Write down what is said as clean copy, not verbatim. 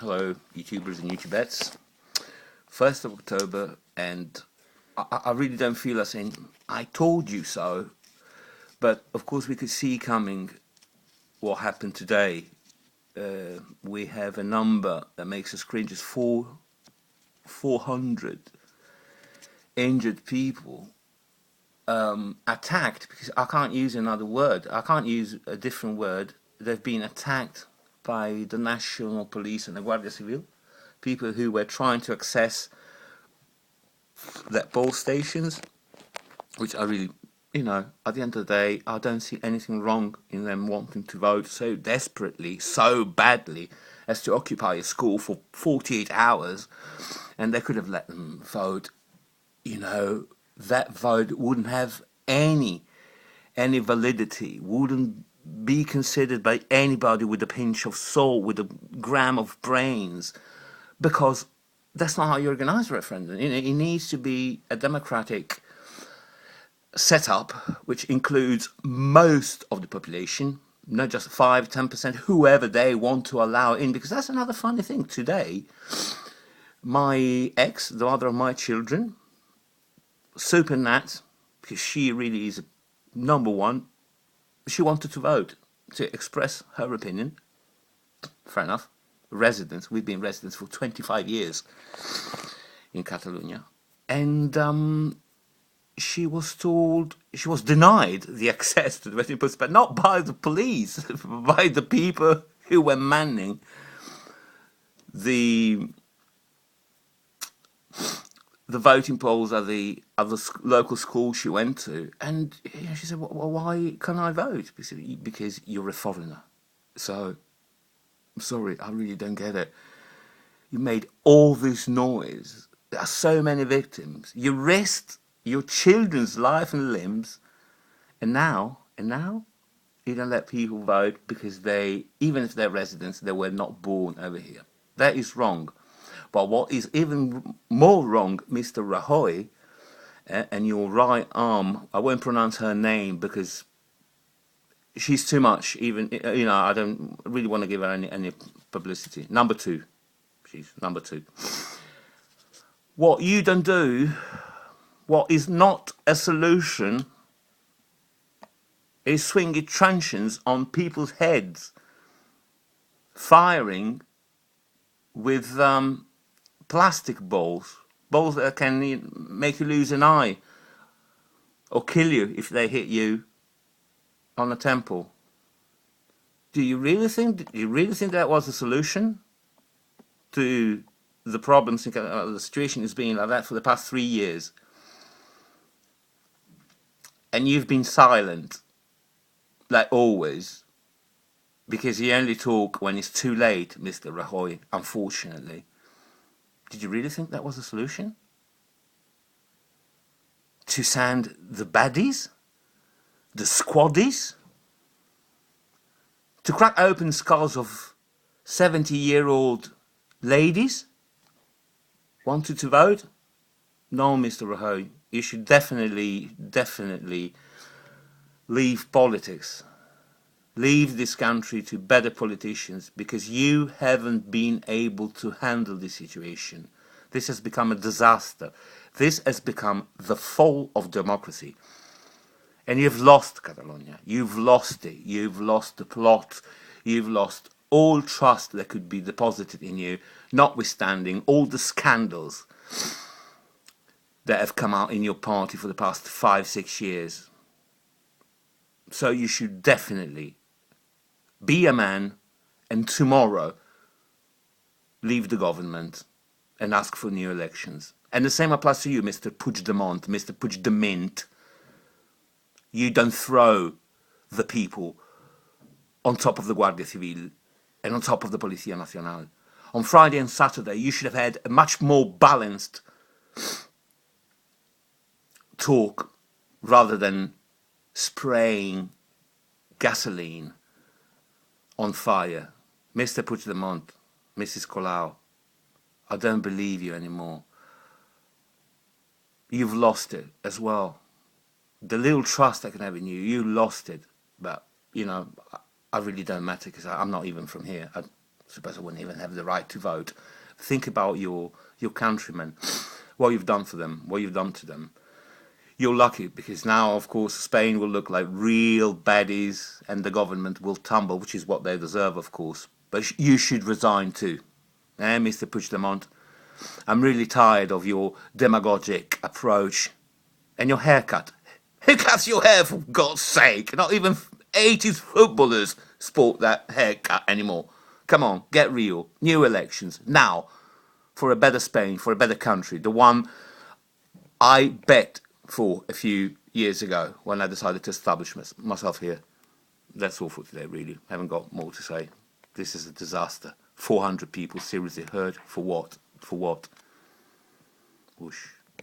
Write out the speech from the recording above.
Hello, YouTubers and YouTubettes. 1st of October, and I really don't feel like saying, I told you so. But of course, we could see coming what happened today. We have a number that makes us cringe. It's 400 injured people attacked, because I can't use another word. I can't use a different word. They've been attacked by the national police and the Guardia Civil, people who were trying to access that poll stations, which I really, at the end of the day, I don't see anything wrong in them wanting to vote so desperately, so badly, as to occupy a school for 48 hours, and they could have let them vote. That vote wouldn't have any validity, wouldn't be considered by anybody with a pinch of salt, with a gram of brains, because that's not how you organize a referendum. It needs to be a democratic setup, which includes most of the population, not just 5-10%, whoever they want to allow in. Because that's another funny thing. Today, my ex, the mother of my children, Super Nat, because she really is number one, she wanted to vote, to express her opinion. Fair enough. Residents, we've been residents for 25 years in Catalonia, and she was denied the access to the voting booths, but not by the police, by the people who were manning the voting polls at the local school she went to. And she said, well, why can't I vote? Because you're a foreigner. So, I'm sorry, I really don't get it. You made all this noise. There are so many victims. You risked your children's life and limbs, and now you don't let people vote because they, even if they're residents, they were not born over here. That is wrong. But what is even more wrong, Mr. Rajoy, and your right arm, I won't pronounce her name because she's too much. Even, I don't really want to give her any publicity. Number 2. She's number 2. What you don't do, what is not a solution, is swinging truncheons on people's heads, firing with plastic balls that can make you lose an eye or kill you if they hit you on the temple. Do you really think that was the solution to the problems? The situation has been like that for the past 3 years, and you've been silent, like always, because you only talk when it's too late, Mr. Rajoy, unfortunately. Did you really think that was the solution? To send the baddies? The squaddies? To crack open skulls of 70-year-old ladies? Wanted to vote? No, Mr. Rjoy, you should definitely leave politics. Leave this country to better politicians, because you haven't been able to handle this situation. This has become a disaster. This has become the fall of democracy. And you've lost Catalonia. You've lost it. You've lost the plot. You've lost all trust that could be deposited in you, notwithstanding all the scandals that have come out in your party for the past 5-6 years. So you should definitely be a man, and tomorrow leave the government and ask for new elections. And the same applies to you, Mr. Puigdemont, Mr. Puigdemont. You don't throw the people on top of the Guardia Civil and on top of the Policía Nacional. On Friday and Saturday, you should have had a much more balanced talk rather than spraying gasoline on fire. Mr. Puigdemont, Mrs. Colau, I don't believe you anymore. You've lost it as well. The little trust I can have in you, you lost it. But, I really don't matter because I'm not even from here. suppose I wouldn't even have the right to vote. Think about your countrymen, what you've done for them, what you've done to them. You're lucky because now, of course, Spain will look like real baddies and the government will tumble, which is what they deserve, of course. But you should resign too, Mr. Puigdemont. I'm really tired of your demagogic approach and your haircut. Who cuts your hair, for God's sake? Not even 80s footballers sport that haircut anymore. Come on, get real. New elections, now, for a better Spain, for a better country. The one I bet for a few years ago when I decided to establish myself here. That's all for today, really. I haven't got more to say. This is a disaster. 400 people seriously hurt. For what? For what? Whoosh.